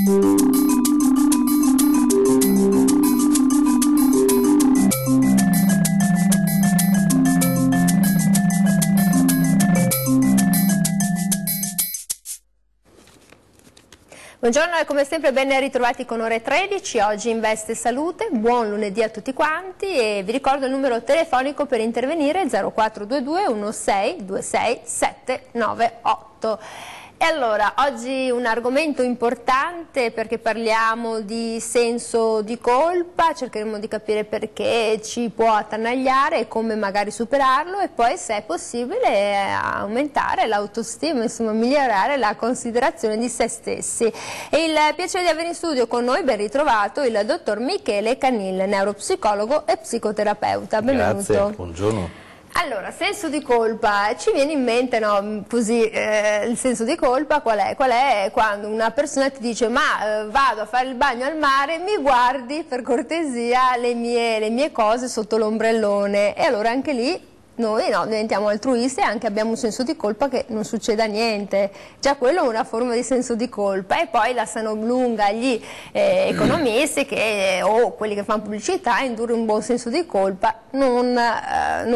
Buongiorno e come sempre ben ritrovati con Ore 13, oggi Investe Salute, buon lunedì a tutti quanti e vi ricordo il numero telefonico per intervenire 0422 16 26 798. E allora, oggi un argomento importante perché parliamo di senso di colpa, cercheremo di capire perché ci può attanagliare e come magari superarlo e poi se è possibile aumentare l'autostima, insomma migliorare la considerazione di se stessi. E il piacere di avere in studio con noi, ben ritrovato, il dottor Michele Canil, neuropsicologo e psicoterapeuta. Benvenuto. Grazie, buongiorno. Allora, senso di colpa, ci viene in mente, no, così, il senso di colpa qual è? Qual è quando una persona ti dice ma vado a fare il bagno al mare, mi guardi per cortesia le mie cose sotto l'ombrellone e allora anche lì noi no, diventiamo altruisti e anche abbiamo un senso di colpa che non succeda niente, già quello è una forma di senso di colpa e poi la sanno lunga gli economisti che, o quelli che fanno pubblicità, indurre un buon senso di colpa non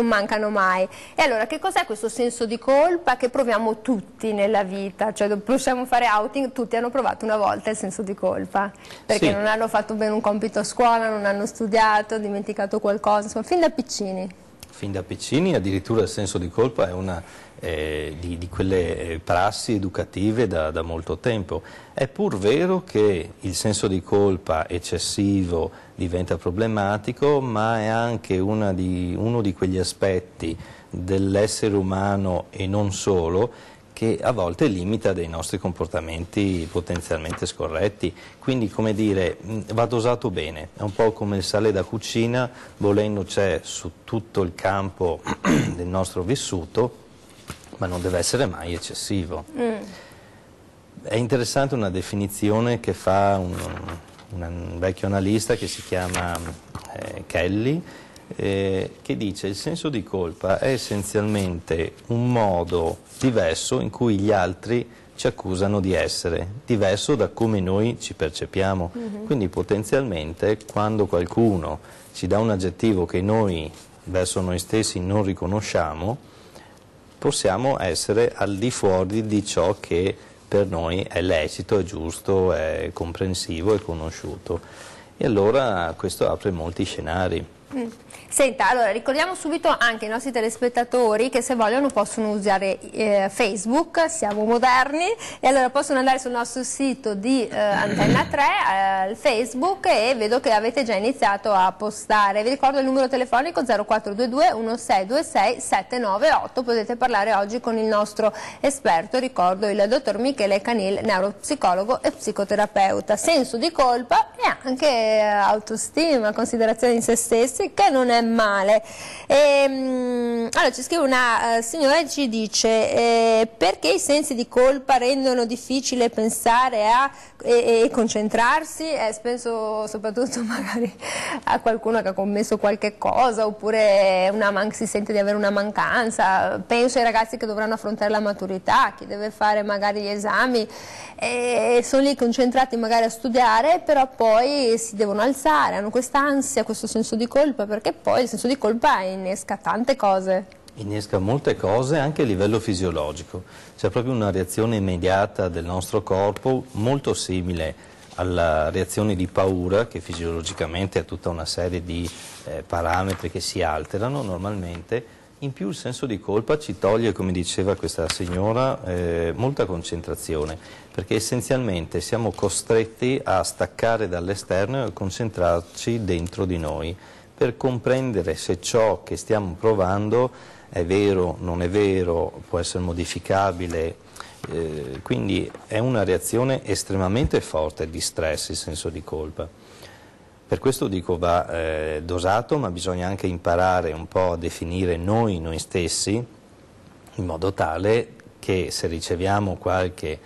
mancano mai. E allora che cos'è questo senso di colpa che proviamo tutti nella vita? Cioè possiamo fare outing, tutti hanno provato una volta il senso di colpa perché sì, non hanno fatto bene un compito a scuola, non hanno studiato, dimenticato qualcosa, insomma fin da piccini. Fin da piccini addirittura il senso di colpa è una di quelle prassi educative da molto tempo. È pur vero che il senso di colpa eccessivo diventa problematico, ma è anche uno di quegli aspetti dell'essere umano e non solo che a volte limita dei nostri comportamenti potenzialmente scorretti, quindi come dire va dosato bene, è un po' come il sale da cucina, volendo c'è su tutto il campo del nostro vissuto, ma non deve essere mai eccessivo. È interessante una definizione che fa un vecchio analista che si chiama Kelly, che dice il senso di colpa è essenzialmente un modo diverso in cui gli altri ci accusano di essere, diverso da come noi ci percepiamo. Quindi potenzialmente quando qualcuno ci dà un aggettivo che noi verso noi stessi non riconosciamo, possiamo essere al di fuori di ciò che per noi è lecito, è giusto, è comprensivo, è conosciuto. E allora questo apre molti scenari. Senta, allora ricordiamo subito anche ai nostri telespettatori che se vogliono possono usare Facebook, siamo moderni, e allora possono andare sul nostro sito di Antenna 3, Facebook, e vedo che avete già iniziato a postare. Vi ricordo il numero telefonico 0422 1626 798, potete parlare oggi con il nostro esperto, ricordo il dottor Michele Canil, neuropsicologo e psicoterapeuta. Senso di colpa e anche autostima, considerazione di se stessi, che non è male. Allora ci scrive una signora e ci dice perché i sensi di colpa rendono difficile pensare e concentrarsi, penso soprattutto magari a qualcuno che ha commesso qualche cosa oppure si sente di avere una mancanza, penso ai ragazzi che dovranno affrontare la maturità, chi deve fare magari gli esami e sono lì concentrati magari a studiare, però poi si devono alzare, hanno questa ansia, questo senso di colpa, perché poi il senso di colpa innesca tante cose. Innesca molte cose anche a livello fisiologico, c'è proprio una reazione immediata del nostro corpo molto simile alla reazione di paura che fisiologicamente ha tutta una serie di parametri che si alterano normalmente. In più il senso di colpa ci toglie, come diceva questa signora, molta concentrazione, perché essenzialmente siamo costretti a staccare dall'esterno e a concentrarci dentro di noi, per comprendere se ciò che stiamo provando è vero, non è vero, può essere modificabile, quindi è una reazione estremamente forte di stress il senso di colpa. Per questo dico va dosato, ma bisogna anche imparare un po' a definire noi stessi, in modo tale che se riceviamo qualche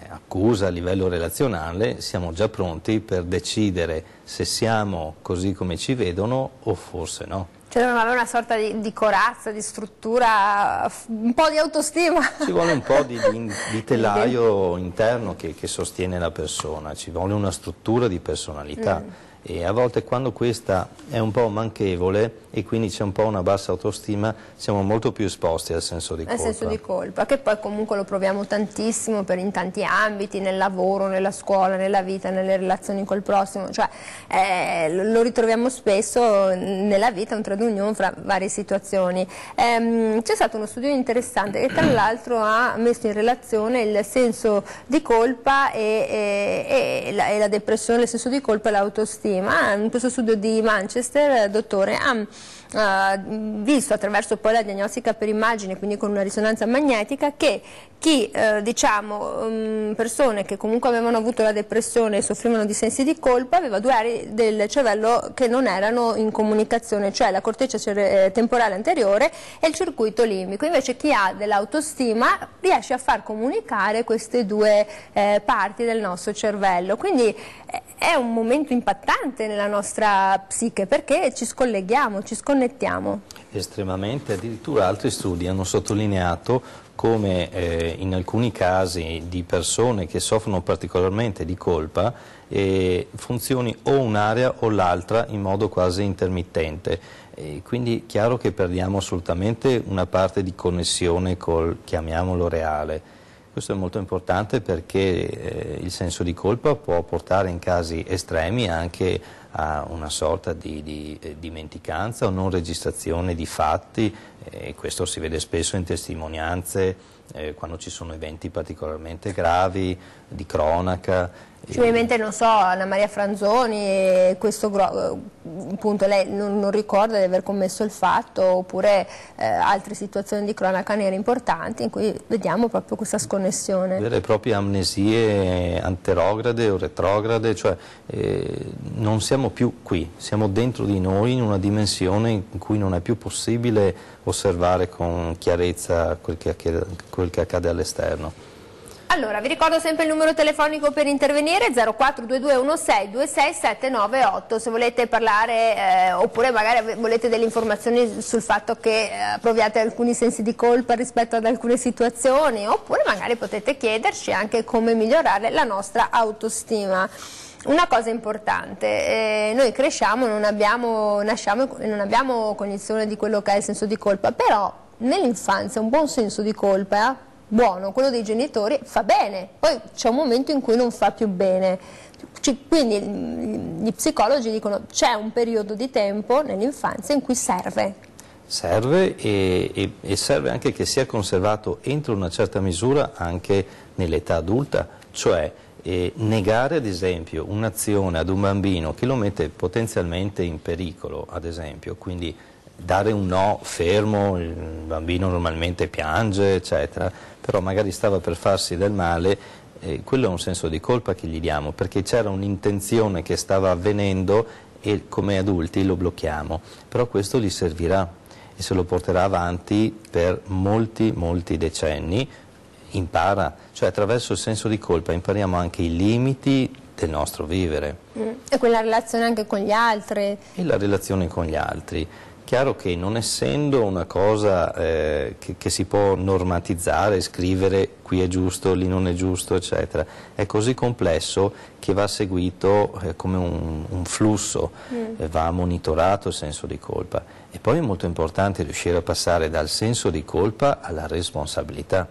accusa a livello relazionale siamo già pronti per decidere se siamo così come ci vedono o forse no. Cioè devono avere una sorta di corazza, di struttura, un po' di autostima. Ci vuole un po' di telaio interno che sostiene la persona, ci vuole una struttura di personalità. E a volte quando questa è un po' manchevole e quindi c'è un po' una bassa autostima, siamo molto più esposti al senso di colpa. Al senso di colpa, che poi comunque lo proviamo tantissimo in tanti ambiti, nel lavoro, nella scuola, nella vita, nelle relazioni col prossimo, cioè lo ritroviamo spesso nella vita, un trade union fra varie situazioni. C'è stato uno studio interessante che tra l'altro ha messo in relazione il senso di colpa e la depressione, il senso di colpa e l'autostima. In questo studio di Manchester, il dottore ha visto attraverso poi la diagnostica per immagine, quindi con una risonanza magnetica, che chi, persone che comunque avevano avuto la depressione e soffrivano di sensi di colpa, aveva due aree del cervello che non erano in comunicazione, cioè la corteccia temporale anteriore e il circuito limbico. Invece chi ha dell'autostima riesce a far comunicare queste due parti del nostro cervello. Quindi è un momento impattante nella nostra psiche, perché ci scolleghiamo, ci sconnettiamo. Estremamente, addirittura altri studi hanno sottolineato come in alcuni casi di persone che soffrono particolarmente di colpa funzioni o un'area o l'altra in modo quasi intermittente. Quindi chiaro che perdiamo assolutamente una parte di connessione col, chiamiamolo, reale. Questo è molto importante perché il senso di colpa può portare in casi estremi anche a una sorta di dimenticanza o non registrazione di fatti, questo si vede spesso in testimonianze quando ci sono eventi particolarmente gravi, di cronaca. Ovviamente non so, Anna Maria Franzoni, appunto lei non ricorda di aver commesso il fatto, oppure altre situazioni di cronaca nera importanti in cui vediamo proprio questa sconnessione. Vere e proprie amnesie anterograde o retrograde, cioè non siamo più qui, siamo dentro di noi in una dimensione in cui non è più possibile osservare con chiarezza quel che accade all'esterno. Allora, vi ricordo sempre il numero telefonico per intervenire, 0422162678, se volete parlare oppure magari volete delle informazioni sul fatto che proviate alcuni sensi di colpa rispetto ad alcune situazioni, oppure magari potete chiederci anche come migliorare la nostra autostima. Una cosa importante, noi cresciamo, nasciamo e non abbiamo cognizione di quello che è il senso di colpa, però nell'infanzia un buon senso di colpa buono, quello dei genitori, fa bene, poi c'è un momento in cui non fa più bene, quindi gli psicologi dicono c'è un periodo di tempo nell'infanzia in cui serve. Serve e serve anche che sia conservato entro una certa misura anche nell'età adulta, cioè negare ad esempio un'azione ad un bambino che lo mette potenzialmente in pericolo, ad esempio, quindi dare un no fermo, il bambino normalmente piange, eccetera, però magari stava per farsi del male, quello è un senso di colpa che gli diamo, perché c'era un'intenzione che stava avvenendo e come adulti lo blocchiamo, però questo gli servirà e se lo porterà avanti per molti decenni, impara, cioè attraverso il senso di colpa impariamo anche i limiti del nostro vivere. E quella relazione anche con gli altri. E la relazione con gli altri. Chiaro che non essendo una cosa che si può normatizzare, scrivere qui è giusto, lì non è giusto, eccetera, è così complesso che va seguito come un flusso, va monitorato il senso di colpa. E poi è molto importante riuscire a passare dal senso di colpa alla responsabilità,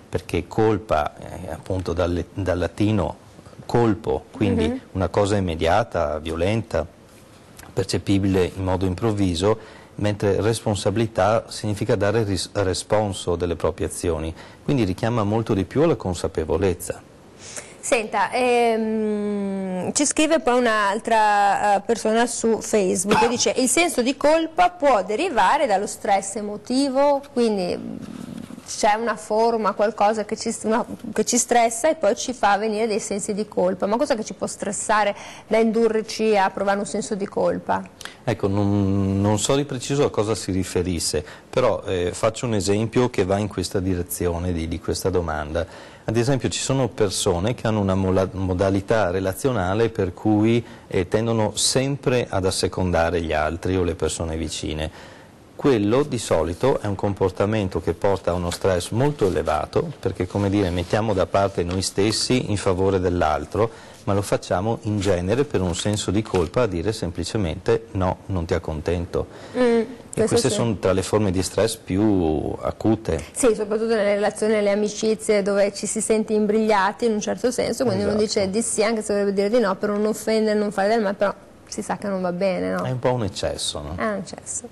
perché colpa, appunto dal latino colpo, quindi una cosa immediata, violenta, percepibile in modo improvviso, mentre responsabilità significa dare responso delle proprie azioni, quindi richiama molto di più alla consapevolezza. Senta, ci scrive poi un'altra persona su Facebook che dice: il senso di colpa può derivare dallo stress emotivo, quindi c'è una forma, qualcosa che ci stressa e poi ci fa venire dei sensi di colpa. Ma cosa che ci può stressare da indurci a provare un senso di colpa? Ecco, non so di preciso a cosa si riferisse, però faccio un esempio che va in questa direzione di questa domanda. Ad esempio ci sono persone che hanno una modalità relazionale per cui tendono sempre ad assecondare gli altri o le persone vicine. Quello di solito è un comportamento che porta a uno stress molto elevato, perché come dire mettiamo da parte noi stessi in favore dell'altro, ma lo facciamo in genere per un senso di colpa, a dire semplicemente no, non ti accontento. E queste sono tra le forme di stress più acute. Sì, soprattutto nelle relazioni, nelle amicizie dove ci si sente imbrigliati in un certo senso, quindi uno dice di sì anche se dovrebbe dire di no per non offendere, non fare del male, però si sa che non va bene, no? È un po' un eccesso, no? È un eccesso.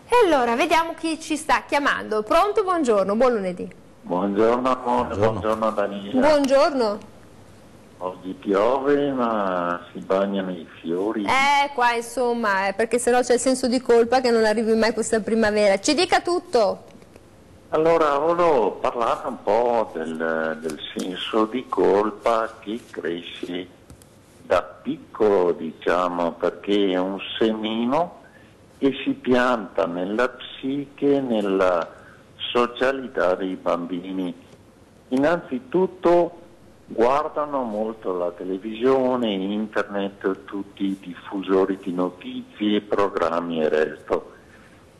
E allora, vediamo chi ci sta chiamando. Pronto? Buongiorno, buon lunedì. Buongiorno Daniela. Buongiorno. Oggi piove ma si bagnano i fiori. Qua insomma, perché sennò c'è il senso di colpa che non arrivi mai questa primavera. Ci dica tutto. Allora, volevo parlare un po' del senso di colpa che cresce da piccolo, diciamo, perché è un semino che si pianta nella psiche, nella socialità dei bambini. Innanzitutto guardano molto la televisione, internet, tutti i diffusori di notizie, programmi e resto.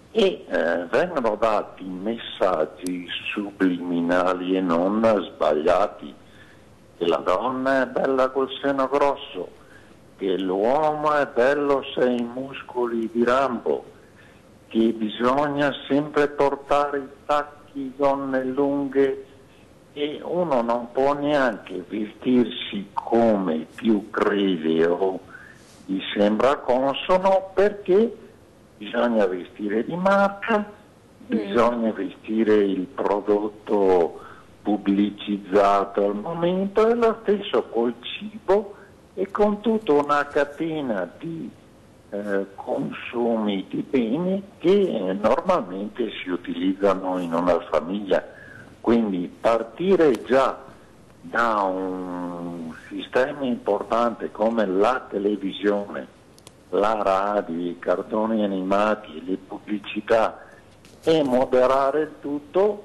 E vengono dati messaggi subliminali e non sbagliati, che la donna è bella col seno grosso, che l'uomo è bello se ha i muscoli di Rambo, che bisogna sempre portare i tacchi, gonne lunghe, e uno non può neanche vestirsi come più crede o gli sembra consono, perché bisogna vestire di marca, bisogna vestire il prodotto pubblicizzato al momento, e lo stesso col cibo e con tutta una catena di consumi di beni che normalmente si utilizzano in una famiglia. Quindi partire già da un sistema importante come la televisione, la radio, i cartoni animati, le pubblicità, e moderare il tutto,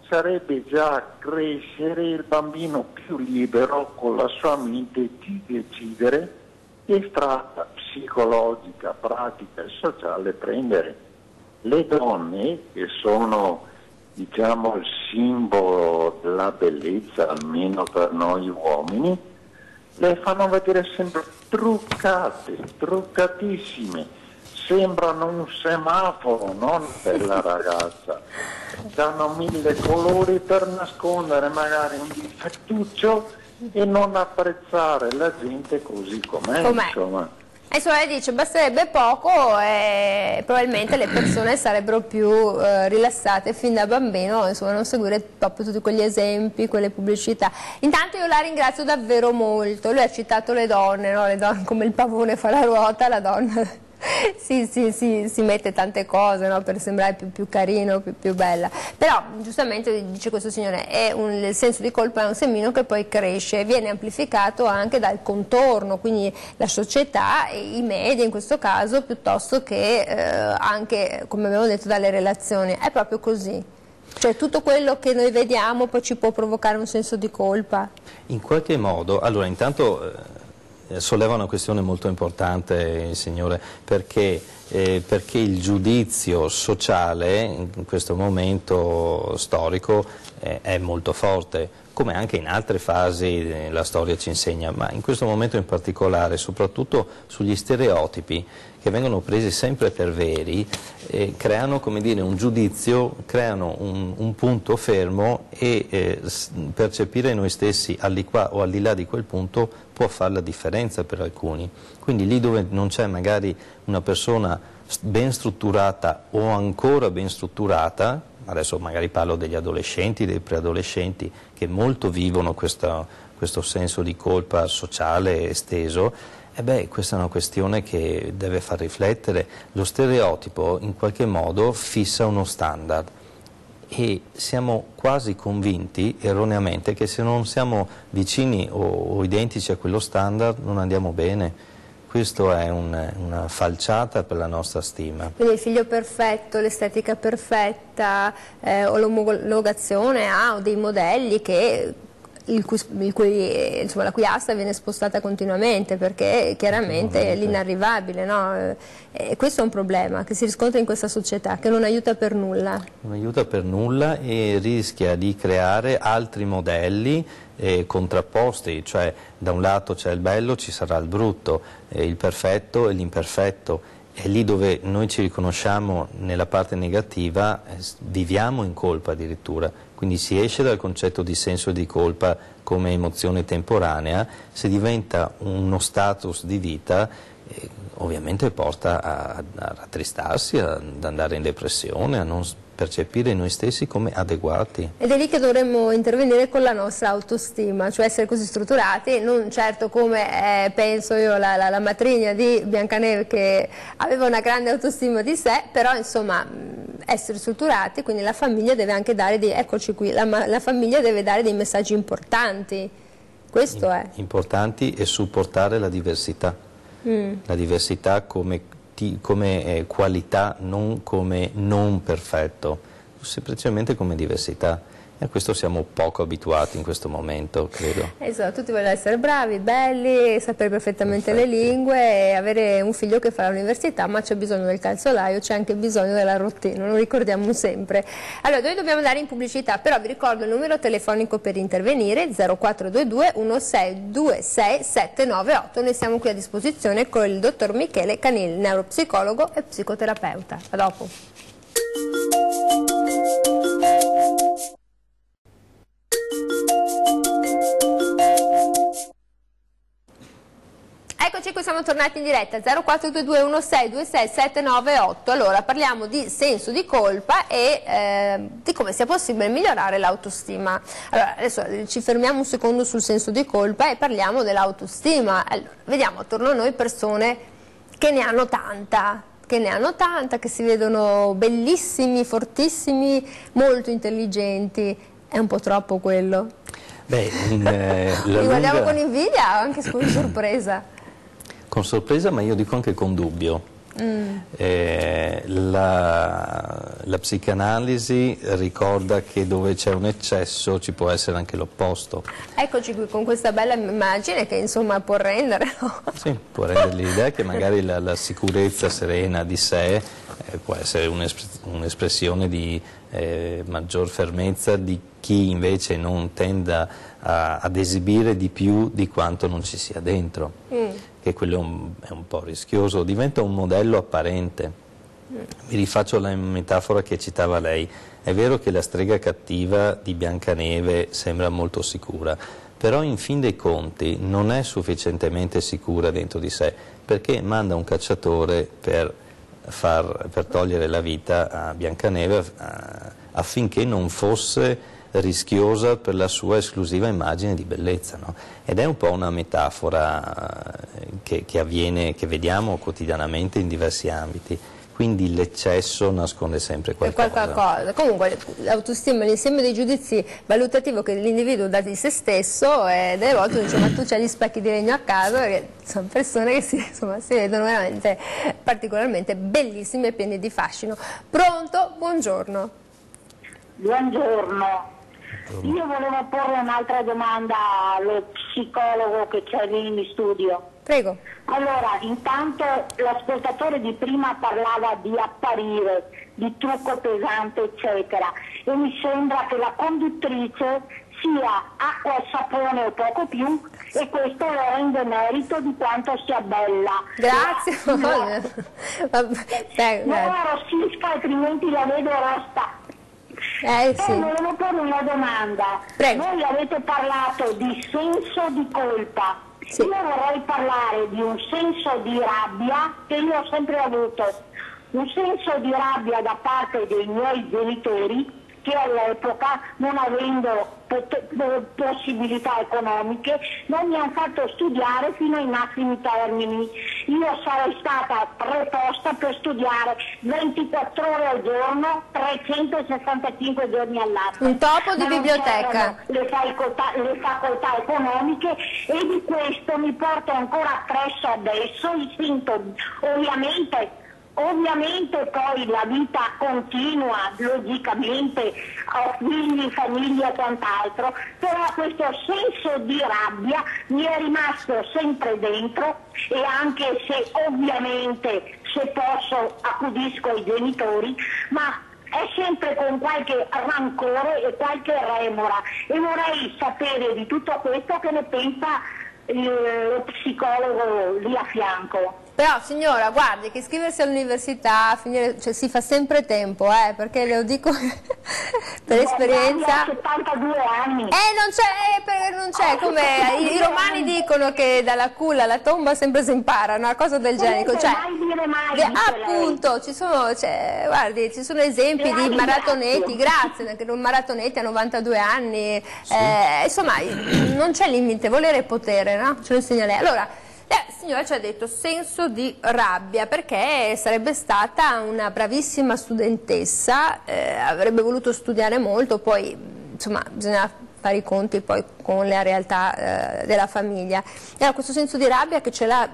sarebbe già crescere il bambino più libero con la sua mente di decidere che strada psicologica, pratica e sociale prendere. Le donne, che sono diciamo il simbolo della bellezza, almeno per noi uomini, le fanno vedere sempre truccate, truccatissime, sembrano un semaforo, non bella ragazza, danno 1000 colori per nascondere magari un difettuccio e non apprezzare la gente così com'è, insomma. Insomma, lei dice basterebbe poco e probabilmente le persone sarebbero più rilassate fin da bambino, insomma, non seguire proprio tutti quegli esempi, quelle pubblicità. Intanto io la ringrazio davvero molto. Lui ha citato le donne, no? Le donne, come il pavone fa la ruota, la donna si mette tante cose, no? Per sembrare più carino, più bella. Però giustamente dice questo signore, il senso di colpa è un semino che poi cresce, viene amplificato anche dal contorno, quindi la società e i media in questo caso, piuttosto che anche, come abbiamo detto, dalle relazioni. È proprio così. Cioè tutto quello che noi vediamo poi ci può provocare un senso di colpa? In qualche modo, allora intanto solleva una questione molto importante, signore, perché il giudizio sociale in questo momento storico è molto forte, come anche in altre fasi la storia ci insegna, ma in questo momento in particolare, soprattutto sugli stereotipi che vengono presi sempre per veri, creano, come dire, un giudizio, creano un punto fermo e percepire noi stessi al di qua o al di là di quel punto può fare la differenza per alcuni. Quindi lì dove non c'è magari una persona ben strutturata o ancora ben strutturata, adesso magari parlo degli adolescenti, dei preadolescenti che molto vivono questo senso di colpa sociale esteso, questa è una questione che deve far riflettere. Lo stereotipo in qualche modo fissa uno standard. e siamo quasi convinti, erroneamente, che se non siamo vicini o identici a quello standard non andiamo bene. Questo è una falciata per la nostra stima. Quindi il figlio perfetto, l'estetica perfetta, o l'omologazione o dei modelli che insomma, la cui asta viene spostata continuamente, perché chiaramente è l'inarrivabile, no? E questo è un problema che si riscontra in questa società, che non aiuta per nulla. Non aiuta per nulla e rischia di creare altri modelli contrapposti, cioè da un lato c'è il bello, ci sarà il brutto, il perfetto e l'imperfetto. E lì dove noi ci riconosciamo nella parte negativa viviamo in colpa addirittura, quindi si esce dal concetto di senso di colpa come emozione temporanea, se diventa uno status di vita ovviamente porta a rattristarsi, ad andare in depressione, a non percepire noi stessi come adeguati. Ed è lì che dovremmo intervenire con la nostra autostima, cioè essere così strutturati, non certo come penso io la matrigna di Biancaneve, che aveva una grande autostima di sé, però insomma essere strutturati, quindi la famiglia deve anche dare eccoci qui, la famiglia deve dare dei messaggi importanti, questo è. Importanti e supportare la diversità. La diversità come qualità, non come non perfetto, semplicemente come diversità. E a questo siamo poco abituati in questo momento, credo. Esatto, tutti vogliono essere bravi, belli, sapere perfettamente le lingue e avere un figlio che fa l'università, ma c'è bisogno del calzolaio, c'è anche bisogno della rottina, lo ricordiamo sempre. Allora, noi dobbiamo andare in pubblicità, però vi ricordo il numero telefonico per intervenire, 0422 1626 798. Noi siamo qui a disposizione con il dottor Michele Canil, neuropsicologo e psicoterapeuta. A dopo. Eccoci qui, siamo tornati in diretta, 0422 1626 798. Allora, parliamo di senso di colpa e di come sia possibile migliorare l'autostima. Allora, adesso ci fermiamo un secondo sul senso di colpa e parliamo dell'autostima. Allora, vediamo attorno a noi persone che ne hanno tanta, che si vedono bellissimi, fortissimi, molto intelligenti. È un po' troppo quello? Beh, li guardiamo con invidia o anche con sorpresa? Con sorpresa, ma io dico anche con dubbio. La psicanalisi ricorda che dove c'è un eccesso ci può essere anche l'opposto. Eccoci qui con questa bella immagine che insomma può rendere, no? Sì, può rendere l'idea che magari la sicurezza serena di sé può essere un'espressione di maggior fermezza di chi invece non tenda ad esibire di più di quanto non ci sia dentro. Che quello è un po' rischioso, diventa un modello apparente. Mi rifaccio alla metafora che citava lei. È vero che la strega cattiva di Biancaneve sembra molto sicura, però in fin dei conti non è sufficientemente sicura dentro di sé, perché manda un cacciatore per togliere la vita a Biancaneve affinché non fosse rischiosa per la sua esclusiva immagine di bellezza, no? Ed è un po' una metafora che avviene, che vediamo quotidianamente in diversi ambiti, quindi l'eccesso nasconde sempre qualcosa. Comunque l'autostima è l'insieme dei giudizi valutativi che l'individuo dà di se stesso e delle volte dice ma tu c'hai gli specchi di legno a casa, perché sono persone che si vedono veramente particolarmente bellissime e piene di fascino. Pronto? Buongiorno. Buongiorno. Io volevo porre un'altra domanda allo psicologo che c'è lì in studio. Prego. Allora, intanto l'ascoltatore di prima parlava di apparire, di trucco pesante, eccetera, e mi sembra che la conduttrice sia acqua e sapone o poco più, e questo lo rende merito di quanto sia bella. Grazie. Non arrossisca, altrimenti la vedo rossa. Sì. Volevo porre una domanda. Prego. Voi avete parlato di senso di colpa. Sì. Io vorrei parlare di un senso di rabbia che io ho sempre avuto. Un senso di rabbia da parte dei miei genitori che all'epoca, non avendo possibilità economiche, non mi hanno fatto studiare fino ai massimi termini. Io sarei stata preposta per studiare 24 ore al giorno, 365 giorni all'anno. Un topo di Ma non c'erano le facoltà economiche, e di questo mi porto ancora appresso adesso i sintomi. Ovviamente poi la vita continua, logicamente, ho figli, famiglia e quant'altro, però questo senso di rabbia mi è rimasto sempre dentro, e anche se ovviamente, se posso, accudisco i genitori, ma è sempre con qualche rancore e qualche remora, e vorrei sapere di tutto questo che ne pensa lo psicologo lì a fianco. Però signora, guardi che iscriversi all'università, cioè, si fa sempre tempo, perché le lo dico per esperienza. 72 anni. Non c'è, come i romani dicono che dalla culla alla tomba sempre si impara, una cosa del genere. Cioè, appunto, ci sono esempi di maratonetti, grazie, anche un maratonetti a 92 anni, sì. Insomma, non c'è limite, volere e potere, no? Ce lo insegna lei. Allora, signora ci ha detto senso di rabbia, perché sarebbe stata una bravissima studentessa, avrebbe voluto studiare molto, poi insomma bisogna fare i conti poi con la realtà della famiglia. E allora questo senso di rabbia che ce l'ha.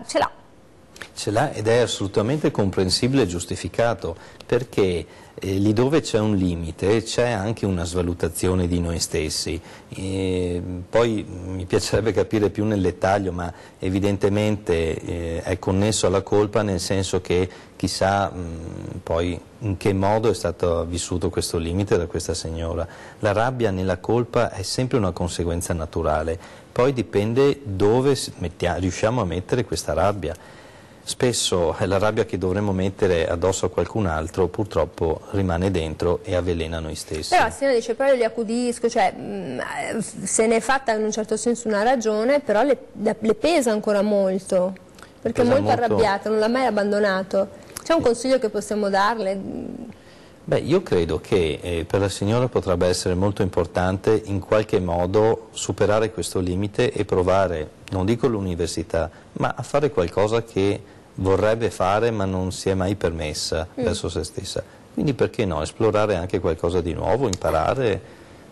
Ce l'ha, ed è assolutamente comprensibile e giustificato, perché lì dove c'è un limite c'è anche una svalutazione di noi stessi. Poi mi piacerebbe capire più nel dettaglio, ma evidentemente è connesso alla colpa, nel senso che chissà poi in che modo è stato vissuto questo limite da questa signora. La rabbia nella colpa è sempre una conseguenza naturale, poi dipende dove riusciamo a mettere questa rabbia. Spesso è la rabbia che dovremmo mettere addosso a qualcun altro, purtroppo rimane dentro e avvelena noi stessi. Però la signora dice, poi io li accudisco, cioè se ne è fatta in un certo senso una ragione, però le pesa ancora molto, perché è molto arrabbiata, non l'ha mai abbandonato. C'è un consiglio che possiamo darle? Beh, io credo che per la signora potrebbe essere molto importante in qualche modo superare questo limite e provare, non dico l'università, ma a fare qualcosa che vorrebbe fare ma non si è mai permessa verso se stessa. Quindi perché no, esplorare anche qualcosa di nuovo, imparare,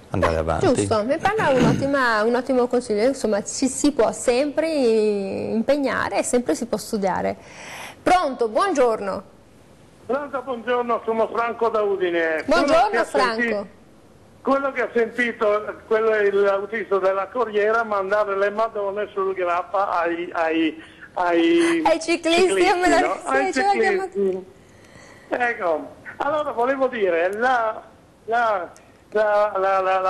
andare avanti. Giusto, mi parla un ottimo consiglio, insomma ci si può sempre impegnare e sempre si può studiare. Pronto, buongiorno. Pronto, buongiorno, sono Franco da Udine. Buongiorno Franco. Quello che ha sentito, l'autista della Corriera, mandare le madonne sul grappa ai ciclisti, no? Ai ciclisti. Ecco, allora volevo dire, la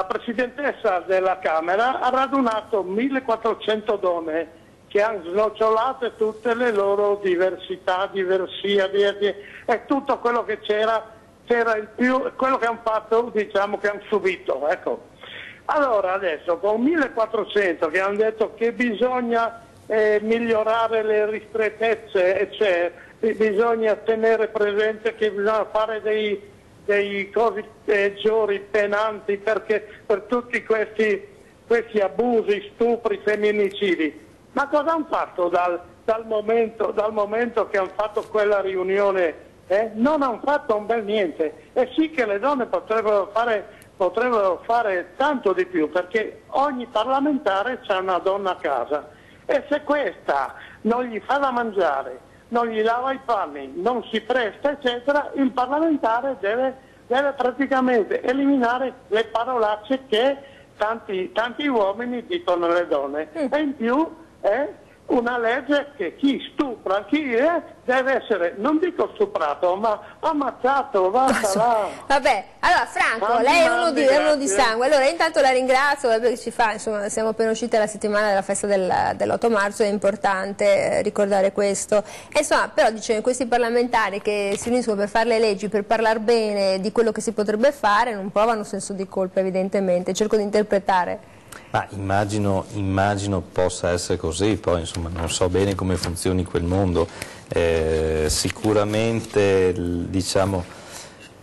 presidentessa della Camera ha radunato 1400 donne che hanno snocciolato tutte le loro diversità, e tutto quello che c'era il più, quello che hanno fatto, diciamo, che hanno subito, ecco. Allora adesso con 1400 che hanno detto che bisogna migliorare le ristrettezze, eccetera, bisogna tenere presente che bisogna fare dei cosi peggiori, penanti, perché per tutti questi abusi, stupri, femminicidi. Ma cosa hanno fatto dal momento che hanno fatto quella riunione? Non hanno fatto un bel niente. E sì che le donne potrebbero fare tanto di più, perché ogni parlamentare c'ha una donna a casa, e se questa non gli fa da mangiare, non gli lava i panni, non si presta, eccetera, il parlamentare deve praticamente eliminare le parolacce che tanti uomini dicono alle donne. E in più una legge che chi stupra, deve essere, non dico stuprato, ma ammazzato, basta là. Vabbè, allora Franco, lei è uno di sangue, allora intanto la ringrazio perché ci fa, insomma, siamo appena uscite la settimana della festa dell'8 marzo, è importante ricordare questo. E insomma, però dice, questi parlamentari che si uniscono per fare le leggi, per parlare bene di quello che si potrebbe fare, non provano senso di colpa evidentemente, cerco di interpretare. Ma immagino possa essere così, poi insomma non so bene come funzioni quel mondo, sicuramente diciamo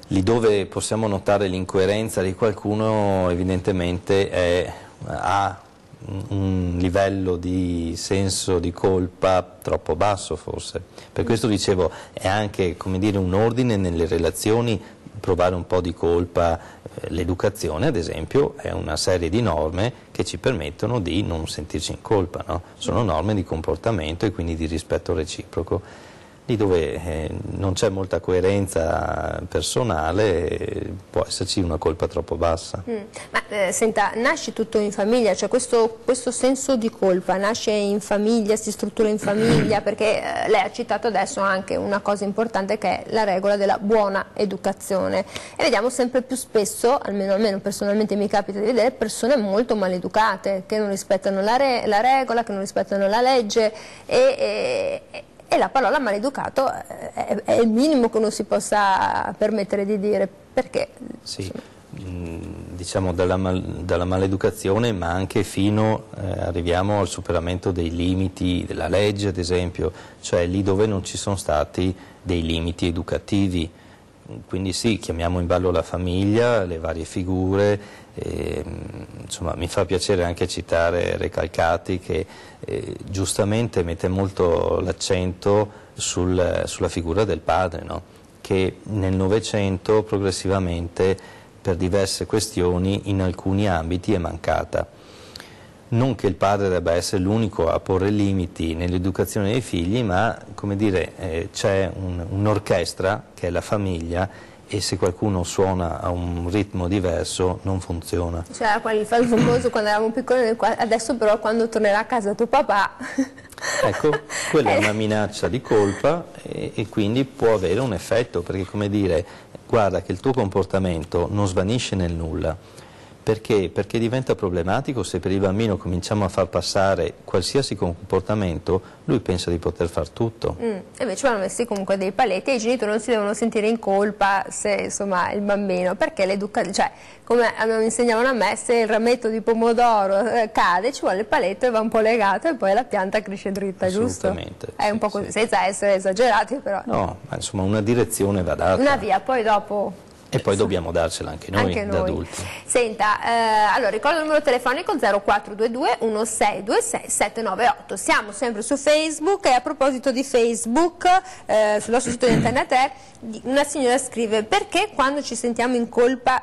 Lì dove possiamo notare l'incoerenza di qualcuno evidentemente ha un livello di senso di colpa troppo basso forse. Per questo dicevo, è anche, come dire, un ordine nelle relazioni, provare un po' di colpa. L'educazione, ad esempio, è una serie di norme che ci permettono di non sentirci in colpa, no? Sono norme di comportamento e quindi di rispetto reciproco. Lì dove non c'è molta coerenza personale può esserci una colpa troppo bassa. Ma senta, nasce tutto in famiglia, cioè questo senso di colpa nasce in famiglia, si struttura in famiglia, perché lei ha citato adesso anche una cosa importante che è la regola della buona educazione, e vediamo sempre più spesso, almeno personalmente mi capita di vedere, persone molto maleducate che non rispettano la regola, che non rispettano la legge e la parola maleducato è il minimo che uno si possa permettere di dire, perché? Sì, diciamo dalla maleducazione, ma anche fino, arriviamo al superamento dei limiti della legge, ad esempio, cioè lì dove non ci sono stati dei limiti educativi. Quindi sì, chiamiamo in ballo la famiglia, le varie figure, insomma mi fa piacere anche citare Recalcati che giustamente mette molto l'accento sulla figura del padre, no? Che nel Novecento progressivamente per diverse questioni in alcuni ambiti è mancata. Non che il padre debba essere l'unico a porre limiti nell'educazione dei figli, ma come dire, c'è un'orchestra che è la famiglia, e se qualcuno suona a un ritmo diverso non funziona. Cioè il famoso quando eravamo piccoli, adesso però quando tornerà a casa tuo papà... Ecco, quella è una minaccia di colpa e quindi può avere un effetto, perché come dire, guarda che il tuo comportamento non svanisce nel nulla. Perché? Perché diventa problematico se per il bambino cominciamo a far passare qualsiasi comportamento, lui pensa di poter far tutto. E invece vanno messi comunque dei paletti e i genitori non si devono sentire in colpa se insomma il bambino, perché cioè come mi insegnavano a me, se il rametto di pomodoro cade ci vuole il paletto e va un po' legato e poi la pianta cresce dritta, giusto? Assolutamente. È un po' così, senza essere esagerati però. No, ma insomma una direzione va data. Una via, poi dopo... E poi dobbiamo darcela anche noi, da adulti. Senta, allora ricordo il numero telefonico 0422 1626 798. Siamo sempre su Facebook e a proposito di Facebook, sul nostro sito di Antenna 3, una signora scrive: perché quando ci sentiamo in colpa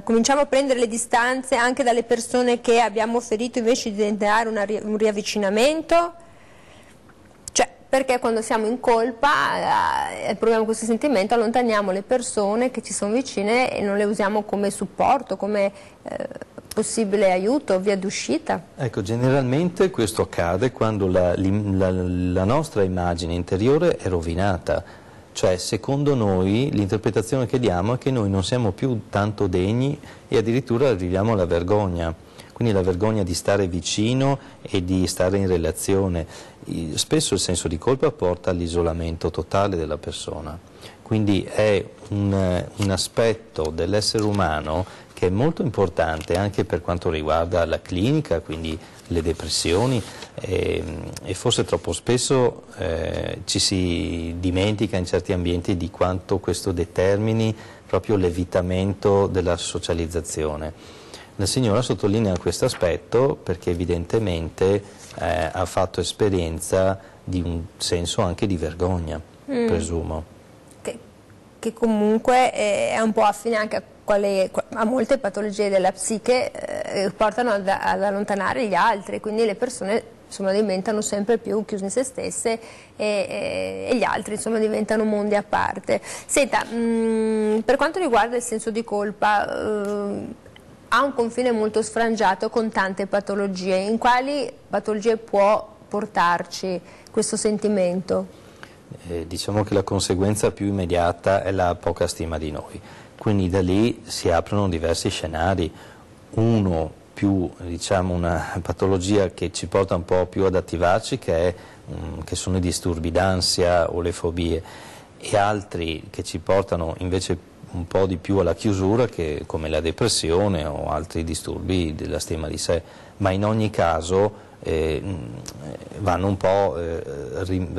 cominciamo a prendere le distanze anche dalle persone che abbiamo ferito invece di tentare un riavvicinamento? Perché quando siamo in colpa e proviamo questo sentimento allontaniamo le persone che ci sono vicine e non le usiamo come supporto, come possibile aiuto, via d'uscita. Ecco, generalmente questo accade quando la nostra immagine interiore è rovinata, cioè secondo noi l'interpretazione che diamo è che noi non siamo più tanto degni e addirittura arriviamo alla vergogna. Quindi la vergogna di stare vicino e di stare in relazione. Spesso il senso di colpa porta all'isolamento totale della persona, quindi è un aspetto dell'essere umano che è molto importante anche per quanto riguarda la clinica, quindi le depressioni, e forse troppo spesso ci si dimentica in certi ambienti di quanto questo determini proprio l'evitamento della socializzazione. La signora sottolinea questo aspetto perché evidentemente ha fatto esperienza di un senso anche di vergogna, presumo. Che comunque è un po' affine anche a molte patologie della psiche, portano ad allontanare gli altri, quindi le persone insomma diventano sempre più chiuse in se stesse e gli altri insomma diventano mondi a parte. Senta, per quanto riguarda il senso di colpa, ha un confine molto sfrangiato con tante patologie. In quali patologie può portarci questo sentimento? Diciamo che la conseguenza più immediata è la poca stima di noi, quindi da lì si aprono diversi scenari. Uno più, diciamo, una patologia che ci porta un po' più ad attivarci, che sono i disturbi d'ansia o le fobie, e altri che ci portano invece un po' di più alla chiusura, come la depressione o altri disturbi della stima di sé, ma in ogni caso vanno un po'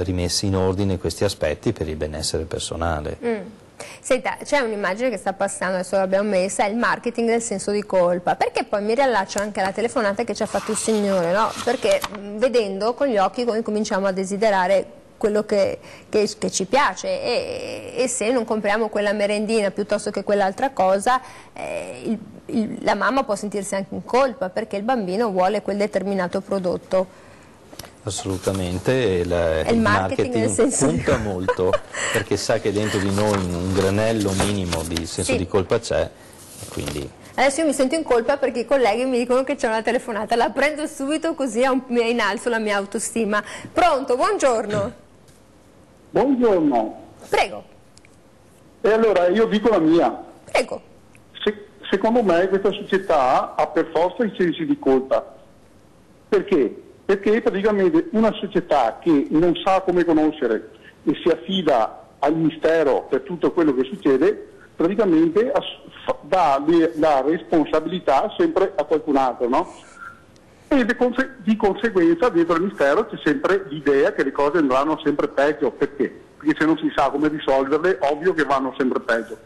rimessi in ordine questi aspetti per il benessere personale. Senta, c'è un'immagine che sta passando, adesso l'abbiamo messa, è il marketing del senso di colpa, perché poi mi riallaccio anche alla telefonata che ci ha fatto il signore, no? Perché vedendo con gli occhi cominciamo a desiderare quello che ci piace e se non compriamo quella merendina piuttosto che quell'altra cosa, la mamma può sentirsi anche in colpa perché il bambino vuole quel determinato prodotto. Assolutamente, il marketing punta molto perché sa che dentro di noi un granello minimo di senso di colpa c'è, e quindi... Adesso io mi sento in colpa perché i colleghi mi dicono che c'è una telefonata, la prendo subito così innalzo la mia autostima. Pronto, buongiorno. Buongiorno. Prego. E allora io dico la mia. Prego. Secondo me questa società ha per forza i sensi di colpa. Perché? Perché praticamente una società che non sa come conoscere e si affida al mistero per tutto quello che succede, praticamente dà la responsabilità sempre a qualcun altro, no? E di conseguenza dietro il mistero c'è sempre l'idea che le cose andranno sempre peggio. Perché? Perché se non si sa come risolverle, ovvio che vanno sempre peggio.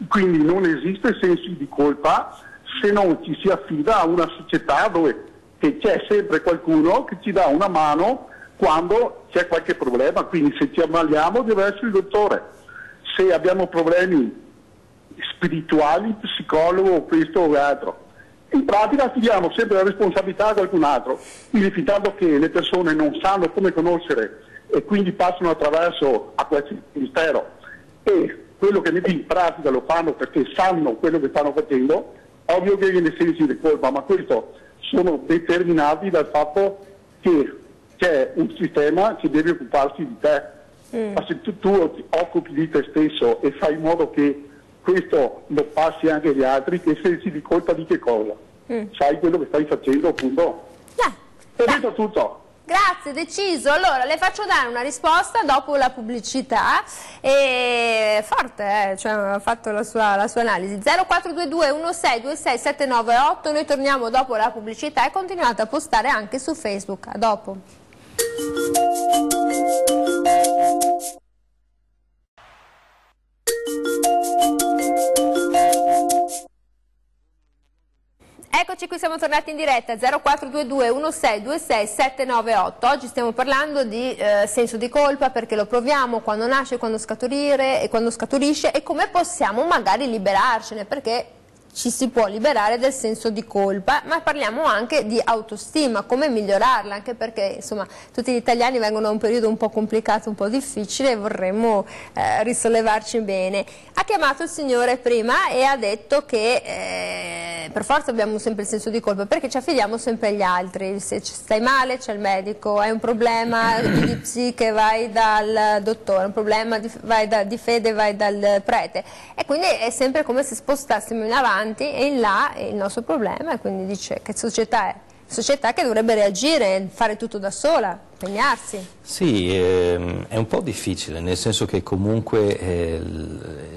Quindi non esiste senso di colpa se non ci si affida a una società dove che c'è sempre qualcuno che ci dà una mano quando c'è qualche problema. Quindi se ci ammaliamo deve essere il dottore, se abbiamo problemi spirituali, psicologo, questo o altro. In pratica affidiamo sempre la responsabilità a qualcun altro, quindi fintanto che le persone non sanno come conoscere e quindi passano attraverso a questo mistero e quello che in pratica lo fanno perché sanno quello che stanno facendo, ovvio che viene sensi di colpa, ma questo sono determinati dal fatto che c'è un sistema che deve occuparsi di te. Ma se tu ti occupi di te stesso e fai in modo che questo lo passi anche agli altri, che sensi di colpa di che cosa? Sai quello che stai facendo, appunto? Ho detto tutto. Grazie, deciso. Allora, le faccio dare una risposta dopo la pubblicità. E forte, cioè, ha fatto la sua analisi. 0422 1626 798. Noi torniamo dopo la pubblicità e continuate a postare anche su Facebook. A dopo. Eccoci qui, siamo tornati in diretta 0422 1626 798. Oggi stiamo parlando di senso di colpa, perché lo proviamo, quando nasce, quando scaturisce e come possiamo magari liberarcene, perché ci si può liberare del senso di colpa, ma parliamo anche di autostima, come migliorarla, anche perché insomma tutti gli italiani vengono da un periodo un po' complicato, un po' difficile e vorremmo risollevarci bene. Ha chiamato il signore prima e ha detto che per forza abbiamo sempre il senso di colpa perché ci affidiamo sempre agli altri, se stai male c'è il medico, hai un problema di psiche vai dal dottore, un problema di fede vai dal prete, e quindi è sempre come se spostassimo in avanti e in là è il nostro problema, e quindi dice che società è? Società che dovrebbe reagire, fare tutto da sola, impegnarsi. Sì, è un po' difficile, nel senso che comunque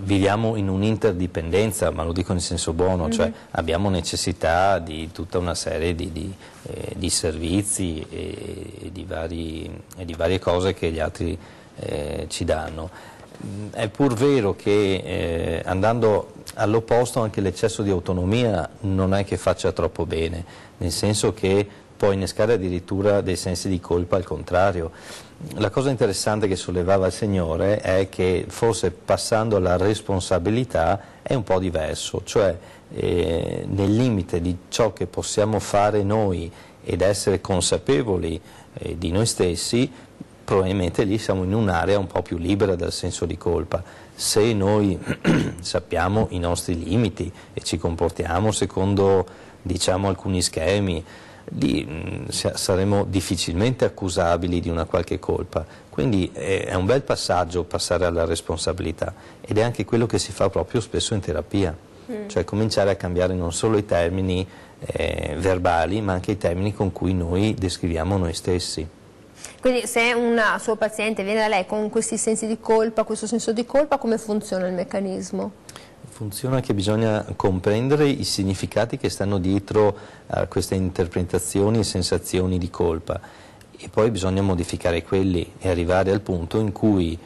viviamo in un'interdipendenza, ma lo dico in senso buono, cioè abbiamo necessità di tutta una serie di servizi e di varie cose che gli altri ci danno. È pur vero che andando all'opposto anche l'eccesso di autonomia non è che faccia troppo bene, nel senso che può innescare addirittura dei sensi di colpa al contrario. La cosa interessante che sollevava il Signore è che forse passando alla responsabilità è un po' diverso, cioè nel limite di ciò che possiamo fare noi ed essere consapevoli di noi stessi, probabilmente lì siamo in un'area un po' più libera dal senso di colpa. Se noi sappiamo i nostri limiti e ci comportiamo secondo, diciamo, alcuni schemi, lì saremo difficilmente accusabili di una qualche colpa. Quindi è un bel passaggio passare alla responsabilità, ed è anche quello che si fa proprio spesso in terapia, cioè cominciare a cambiare non solo i termini verbali, ma anche i termini con cui noi descriviamo noi stessi. Quindi se una sua paziente viene da lei con questi sensi di colpa, questo senso di colpa, come funziona il meccanismo? Funziona che bisogna comprendere i significati che stanno dietro a queste interpretazioni e sensazioni di colpa, e poi bisogna modificare quelli e arrivare al punto in cui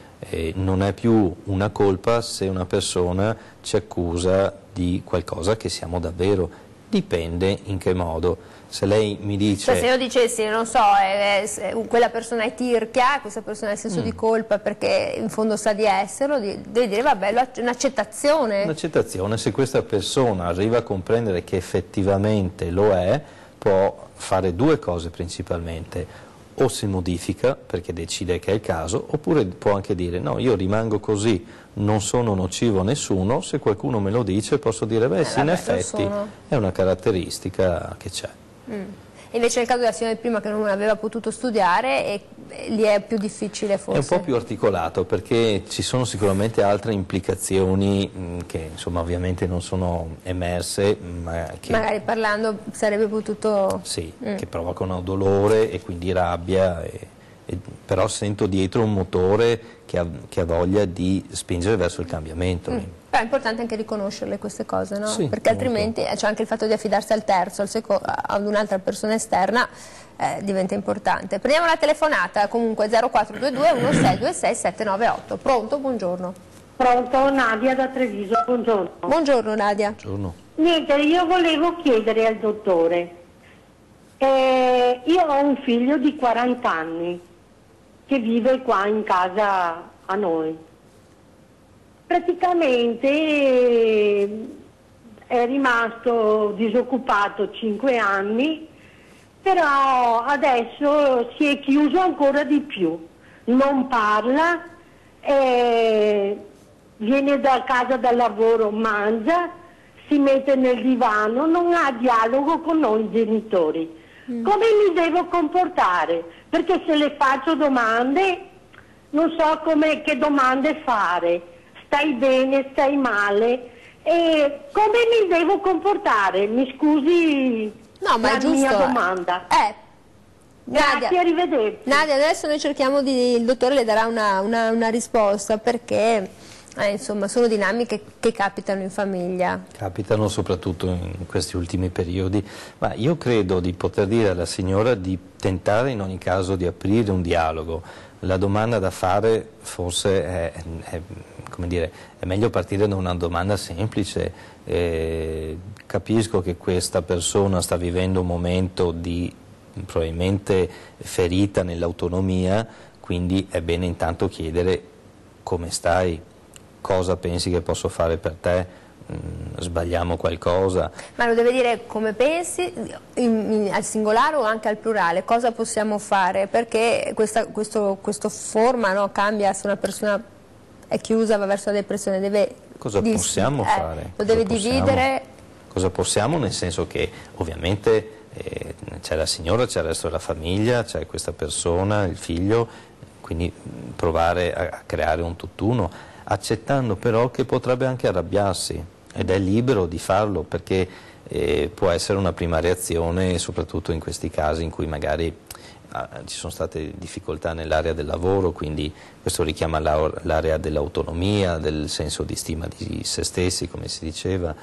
non è più una colpa se una persona ci accusa di qualcosa che siamo davvero. Dipende in che modo. Se lei mi dice... Cioè, se io dicessi, non so, quella persona è tirchia, questa persona ha il senso di colpa perché in fondo sa di esserlo, devi dire, vabbè, un'accettazione. Un'accettazione, se questa persona arriva a comprendere che effettivamente lo è, può fare due cose principalmente. O si modifica perché decide che è il caso, oppure può anche dire no, io rimango così, non sono nocivo a nessuno, se qualcuno me lo dice posso dire beh sì, in effetti è una caratteristica che c'è. Invece nel caso della signora di prima che non aveva potuto studiare, lì è più difficile forse? È un po' più articolato perché ci sono sicuramente altre implicazioni che insomma ovviamente non sono emerse, ma che magari parlando sarebbe potuto... Sì, che provocano dolore e quindi rabbia, però sento dietro un motore che ha voglia di spingere verso il cambiamento. Però è importante anche riconoscerle queste cose, no? Sì, perché altrimenti c'è anche il fatto di affidarsi al terzo, ad un'altra persona esterna, diventa importante. Prendiamo la telefonata, comunque 0422 1626 798. Pronto? Buongiorno. Pronto, Nadia da Treviso, buongiorno. Buongiorno Nadia. Buongiorno. Niente, io volevo chiedere al dottore, io ho un figlio di 40 anni che vive qua in casa a noi. Praticamente è rimasto disoccupato 5 anni, però adesso si è chiuso ancora di più, non parla, viene da casa dal lavoro, mangia, si mette nel divano, non ha dialogo con noi genitori. Come mi devo comportare? Perché se le faccio domande non so che domande fare. Stai bene, stai male? E come mi devo comportare? Mi scusi ma è mia domanda. Grazie, Nadia, arrivederci. Nadia, adesso noi cerchiamo il dottore le darà una risposta perché insomma sono dinamiche che capitano in famiglia. Capitano soprattutto in questi ultimi periodi, ma io credo di poter dire alla signora di tentare in ogni caso di aprire un dialogo. La domanda da fare forse è meglio partire da una domanda semplice. Capisco che questa persona sta vivendo un momento di probabilmente ferita nell'autonomia, quindi è bene intanto chiedere come stai, cosa pensi che posso fare per te, sbagliamo qualcosa. Ma lo deve dire come pensi, al singolare o anche al plurale, cosa possiamo fare, perché questo forma, no, cambia se una persona è chiusa, va verso la depressione, cosa possiamo fare? Lo deve dividere. Cosa possiamo, nel senso che ovviamente c'è la signora, c'è il resto della famiglia, c'è questa persona, il figlio, quindi provare a creare un tutt'uno, accettando però che potrebbe anche arrabbiarsi ed è libero di farlo perché può essere una prima reazione, soprattutto in questi casi in cui magari ci sono state difficoltà nell'area del lavoro, quindi questo richiama l'area dell'autonomia, del senso di stima di se stessi, come si diceva,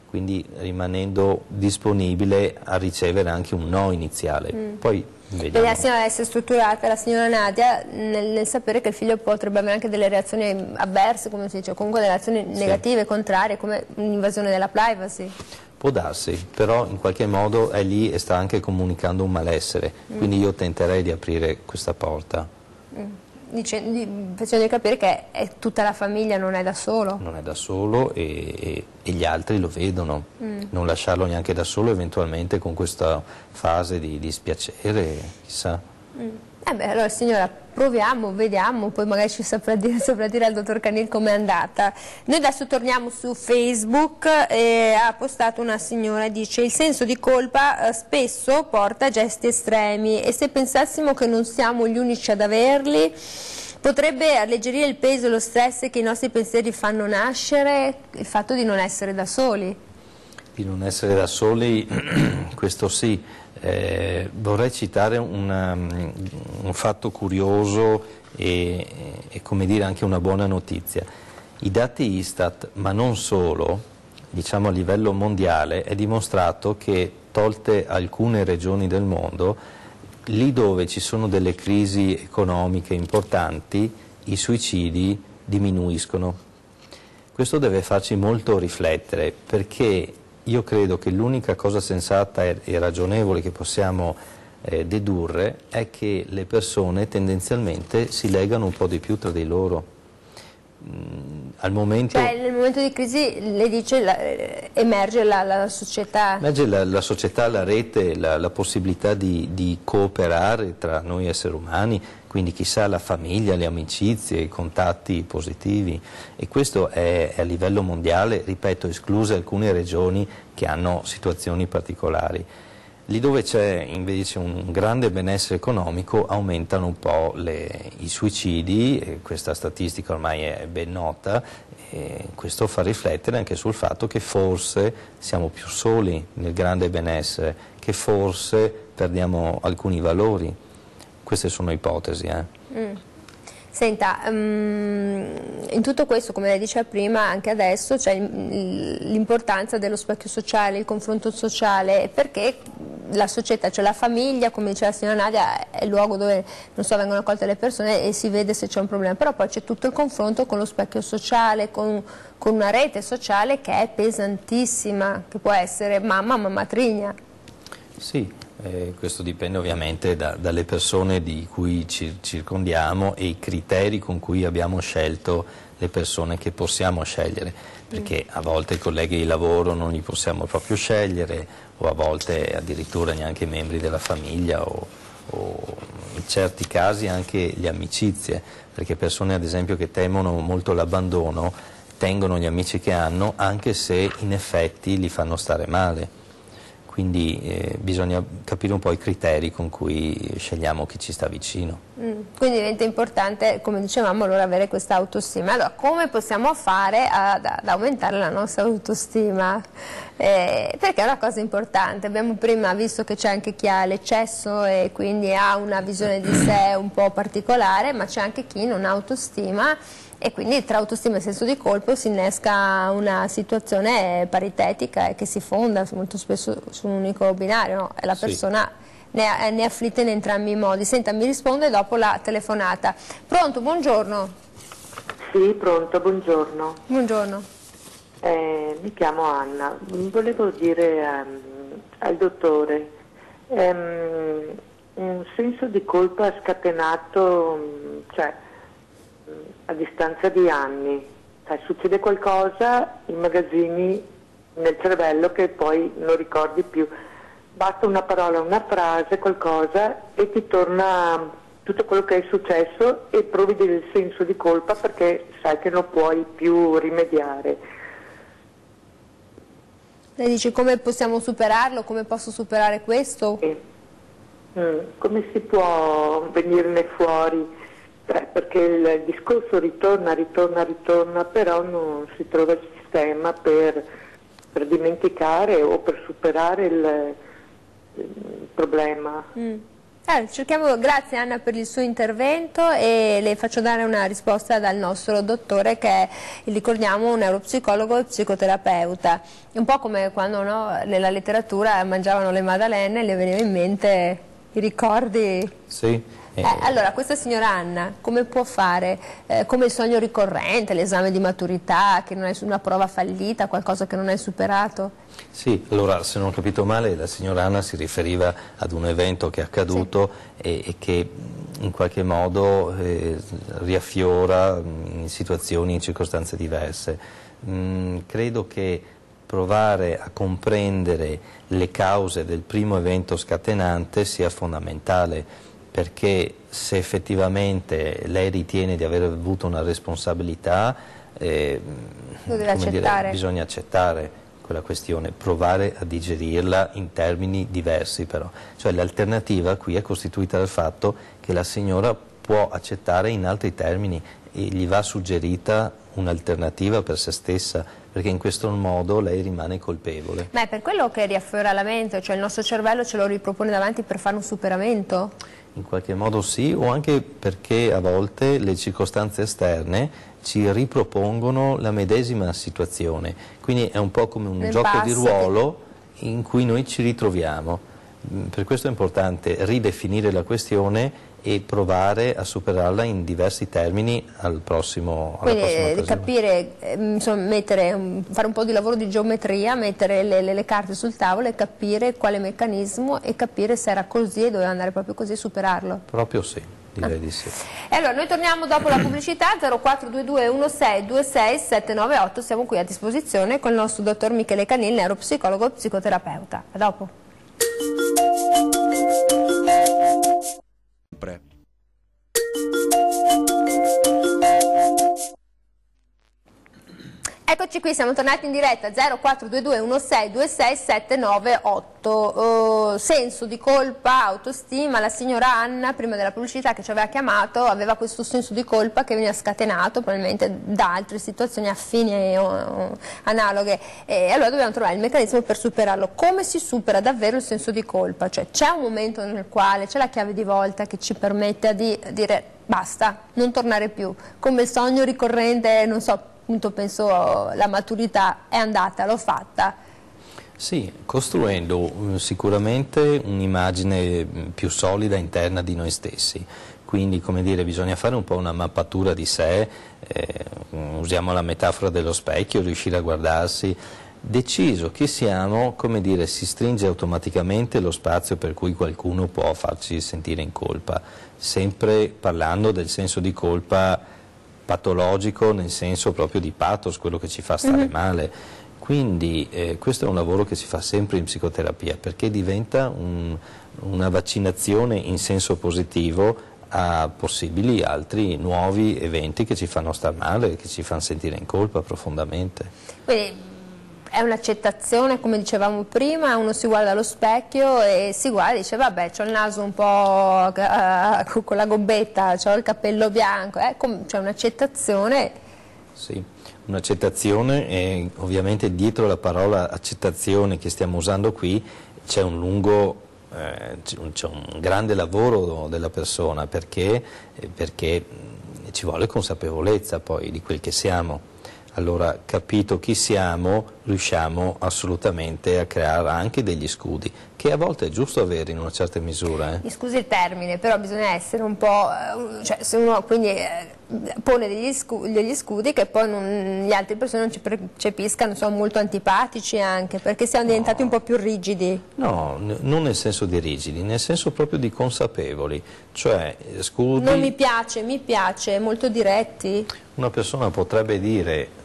quindi rimanendo disponibile a ricevere anche un no iniziale. Poi vediamo. La signora essere strutturata, la signora Nadia, nel sapere che il figlio potrebbe avere anche delle reazioni avverse, come si dice, o comunque delle reazioni negative, contrarie, come un'invasione della privacy. Può darsi, però in qualche modo è lì e sta anche comunicando un malessere, quindi io tenterei di aprire questa porta. Facendo capire che tutta la famiglia, non è da solo. Non è da solo e gli altri lo vedono, non lasciarlo neanche da solo eventualmente con questa fase di dispiacere, chissà. Allora signora, proviamo, vediamo, poi magari ci saprà dire al dottor Canil com'è andata. Noi adesso torniamo su Facebook e ha postato una signora, dice: il senso di colpa spesso porta a gesti estremi e se pensassimo che non siamo gli unici ad averli, potrebbe alleggerire il peso e lo stress che i nostri pensieri fanno nascere, il fatto di non essere da soli. Di non essere da soli, questo sì. Vorrei citare un fatto curioso e come dire anche una buona notizia. I dati Istat, ma non solo, diciamo a livello mondiale, è dimostrato che, tolte alcune regioni del mondo, lì dove ci sono delle crisi economiche importanti, i suicidi diminuiscono. Questo deve farci molto riflettere, perché io credo che l'unica cosa sensata e ragionevole che possiamo dedurre è che le persone tendenzialmente si legano un po' di più tra di loro. Al momento, cioè nel momento di crisi, lei dice, emerge la società. Emerge la società, la rete, la possibilità di cooperare tra noi esseri umani, quindi chissà la famiglia, le amicizie, i contatti positivi, e questo è a livello mondiale, ripeto, escluse alcune regioni che hanno situazioni particolari. Lì dove c'è invece un grande benessere economico aumentano un po' i suicidi, e questa statistica ormai è ben nota, e questo fa riflettere anche sul fatto che forse siamo più soli nel grande benessere, che forse perdiamo alcuni valori. Queste sono ipotesi. Senta, in tutto questo, come lei diceva prima, anche adesso c'è l'importanza dello specchio sociale, il confronto sociale, perché la società, cioè la famiglia, come diceva la signora Nadia, è il luogo dove, non so, vengono accolte le persone e si vede se c'è un problema, però poi c'è tutto il confronto con lo specchio sociale, con una rete sociale che è pesantissima, che può essere mamma, mammatrigna. Sì. Questo dipende ovviamente dalle persone di cui ci circondiamo e i criteri con cui abbiamo scelto le persone che possiamo scegliere, perché a volte i colleghi di lavoro non li possiamo proprio scegliere, o a volte addirittura neanche i membri della famiglia, o in certi casi anche le amicizie, perché persone ad esempio che temono molto l'abbandono tengono gli amici che hanno, anche se in effetti li fanno stare male. Quindi bisogna capire un po' i criteri con cui scegliamo chi ci sta vicino. Quindi diventa importante, come dicevamo, allora avere questa autostima. Allora, come possiamo fare ad aumentare la nostra autostima? Perché è una cosa importante. Abbiamo prima visto che c'è anche chi ha l'eccesso e quindi ha una visione di sé un po' particolare, ma c'è anche chi non ha autostima, e quindi tra autostima e senso di colpo si innesca una situazione paritetica e che si fonda molto spesso su un unico binario, no? E la persona ne è afflitta in entrambi i modi. Senta, mi risponde dopo la telefonata. Pronto, buongiorno. Sì, pronto, buongiorno. Buongiorno. Mi chiamo Anna. Volevo dire al dottore, un senso di colpa scatenato, cioè a distanza di anni, succede qualcosa, immagazzini nel cervello che poi non ricordi più, basta una parola, una frase, qualcosa e ti torna tutto quello che è successo e provi del senso di colpa perché sai che non puoi più rimediare. Lei dice come possiamo superarlo, come posso superare questo? Come si può venirne fuori? Perché il discorso ritorna, però non si trova il sistema per dimenticare o per superare il problema. Cerchiamo, grazie Anna per il suo intervento, e le faccio dare una risposta dal nostro dottore che è, ricordiamo, un neuropsicologo e psicoterapeuta. È un po' come quando nella letteratura mangiavano le maddalene e le veniva in mente i ricordi. Sì. Allora, questa signora Anna come può fare? Come il sogno ricorrente, l'esame di maturità, che non è una prova fallita, qualcosa che non hai superato? Sì, allora se non ho capito male la signora Anna si riferiva ad un evento che è accaduto e che in qualche modo riaffiora in situazioni, in circostanze diverse. Credo che provare a comprendere le cause del primo evento scatenante sia fondamentale, perché se effettivamente lei ritiene di aver avuto una responsabilità, bisogna accettare quella questione, provare a digerirla in termini diversi però. Cioè l'alternativa qui è costituita dal fatto che la signora può accettare in altri termini e gli va suggerita un'alternativa per se stessa, perché in questo modo lei rimane colpevole. Ma è per quello che riaffiora la mente, cioè il nostro cervello ce lo ripropone davanti per fare un superamento? In qualche modo sì, o anche perché a volte le circostanze esterne ci ripropongono la medesima situazione, quindi è un po' come un gioco di ruolo in cui noi ci ritroviamo. Per questo è importante ridefinire la questione e provare a superarla in diversi termini alla prossima occasione. Capire, insomma, fare un po' di lavoro di geometria, mettere le carte sul tavolo e capire quale meccanismo e capire se era così e doveva andare proprio così e superarlo. Proprio sì, direi di sì. E allora noi torniamo dopo la pubblicità, 0422 1626 798, siamo qui a disposizione con il nostro dottor Michele Canil, neuropsicologo e psicoterapeuta. A dopo. Eccoci qui, siamo tornati in diretta 0422 1626 798. Senso di colpa, autostima. La signora Anna prima della pubblicità che ci aveva chiamato aveva questo senso di colpa che veniva scatenato probabilmente da altre situazioni affini o analoghe, e allora dobbiamo trovare il meccanismo per superarlo. Come si supera davvero il senso di colpa? Cioè c'è un momento nel quale c'è la chiave di volta che ci permette di dire basta, non tornare più, come il sogno ricorrente, non so, appunto penso la maturità è andata, l'ho fatta. Sì, costruendo sicuramente un'immagine più solida interna di noi stessi, quindi come dire bisogna fare un po' una mappatura di sé, usiamo la metafora dello specchio, riuscire a guardarsi, deciso chi siamo, come dire, si stringe automaticamente lo spazio per cui qualcuno può farci sentire in colpa, sempre parlando del senso di colpa patologico nel senso proprio di pathos, quello che ci fa stare male. Quindi questo è un lavoro che si fa sempre in psicoterapia, perché diventa una vaccinazione in senso positivo a possibili altri nuovi eventi che ci fanno star male, che ci fanno sentire in colpa profondamente. Quindi è un'accettazione, come dicevamo prima, uno si guarda allo specchio e si guarda e dice vabbè, c'ho il naso un po' con la gobbetta, c'ho il cappello bianco, c'è un'accettazione. Sì, un'accettazione, e ovviamente dietro la parola accettazione che stiamo usando qui c'è un grande lavoro della persona, perché ci vuole consapevolezza poi di quel che siamo. Allora, capito chi siamo, riusciamo assolutamente a creare anche degli scudi, che a volte è giusto avere in una certa misura. Mi scusi il termine, però bisogna essere un po', cioè se uno quindi pone degli scudi che poi le altre persone non ci percepiscano, sono molto antipatici anche, perché siamo diventati un po' più rigidi. No, non nel senso di rigidi, nel senso proprio di consapevoli, cioè scudi... Non mi piace, molto diretti. Una persona potrebbe dire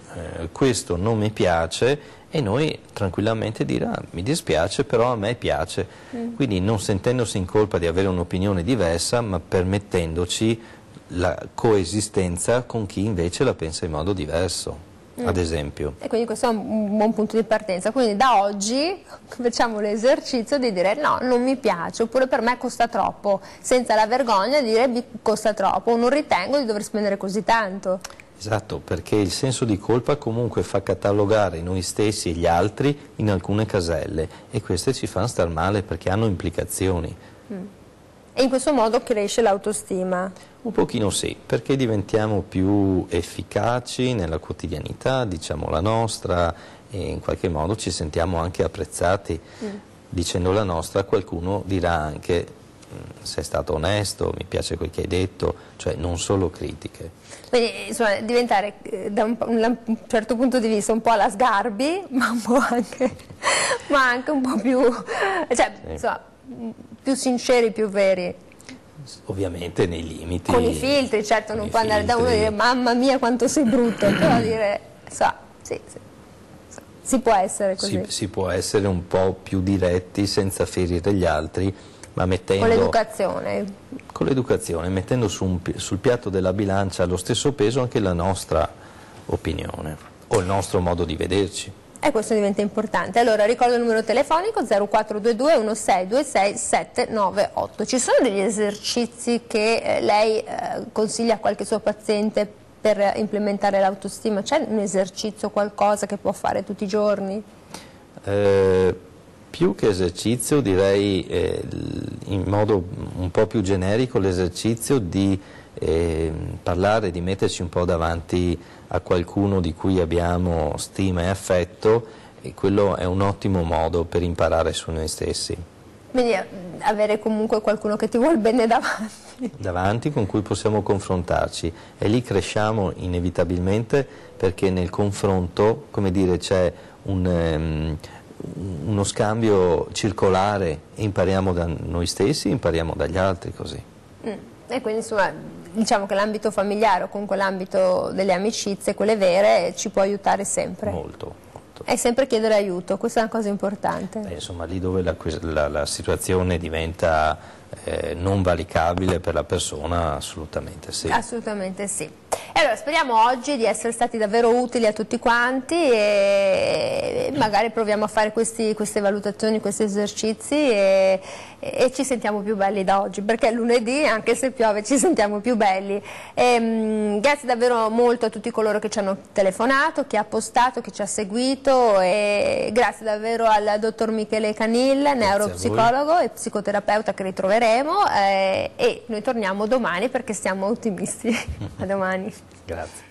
questo non mi piace e noi tranquillamente dire mi dispiace, però a me piace. Quindi non sentendosi in colpa di avere un'opinione diversa, ma permettendoci la coesistenza con chi invece la pensa in modo diverso, ad esempio. E quindi questo è un buon punto di partenza. Quindi da oggi facciamo l'esercizio di dire no, non mi piace, oppure per me costa troppo, senza la vergogna di dire mi costa troppo, o non ritengo di dover spendere così tanto. Esatto, perché il senso di colpa comunque fa catalogare noi stessi e gli altri in alcune caselle, e queste ci fanno star male perché hanno implicazioni. E in questo modo cresce l'autostima? Un pochino sì, perché diventiamo più efficaci nella quotidianità, diciamo la nostra, e in qualche modo ci sentiamo anche apprezzati. Dicendo la nostra, qualcuno dirà anche sei stato onesto, mi piace quel che hai detto, cioè non solo critiche. Quindi insomma, diventare da un certo punto di vista un po' alla Sgarbi, ma anche un po' più, cioè, sì, insomma, più sinceri, più veri. Ovviamente nei limiti. Con i filtri, certo, non può andare da uno e dire mamma mia quanto sei brutto, però dire si può essere così. Si può essere un po' più diretti senza ferire gli altri, ma mettendo... Con l'educazione. Con l'educazione, mettendo sul piatto della bilancia allo stesso peso anche la nostra opinione o il nostro modo di vederci. E questo diventa importante. Allora ricordo il numero telefonico 0422 1626 798. Ci sono degli esercizi che lei consiglia a qualche suo paziente per implementare l'autostima? C'è un esercizio, qualcosa che può fare tutti i giorni? Più che esercizio direi in modo un po' più generico l'esercizio di parlare, di metterci un po' davanti a qualcuno di cui abbiamo stima e affetto, e quello è un ottimo modo per imparare su noi stessi. Quindi avere comunque qualcuno che ti vuol bene davanti. Davanti, con cui possiamo confrontarci, e lì cresciamo inevitabilmente, perché nel confronto, come dire, c'è uno scambio circolare, e impariamo da noi stessi, impariamo dagli altri, così. E quindi insomma diciamo che l'ambito familiare o comunque l'ambito delle amicizie, quelle vere, ci può aiutare sempre. Molto. E sempre chiedere aiuto, questa è una cosa importante. Insomma, lì dove la situazione diventa non valicabile per la persona, assolutamente sì. Assolutamente sì. E allora speriamo oggi di essere stati davvero utili a tutti quanti, e magari proviamo a fare queste valutazioni, questi esercizi, e ci sentiamo più belli da oggi, perché lunedì, anche se piove, ci sentiamo più belli. Grazie davvero molto a tutti coloro che ci hanno telefonato, chi ha postato, chi ci ha seguito, e grazie davvero al dottor Michele Canil, neuropsicologo e psicoterapeuta, che ritroveremo, e noi torniamo domani perché siamo ottimisti. A domani. Grazie.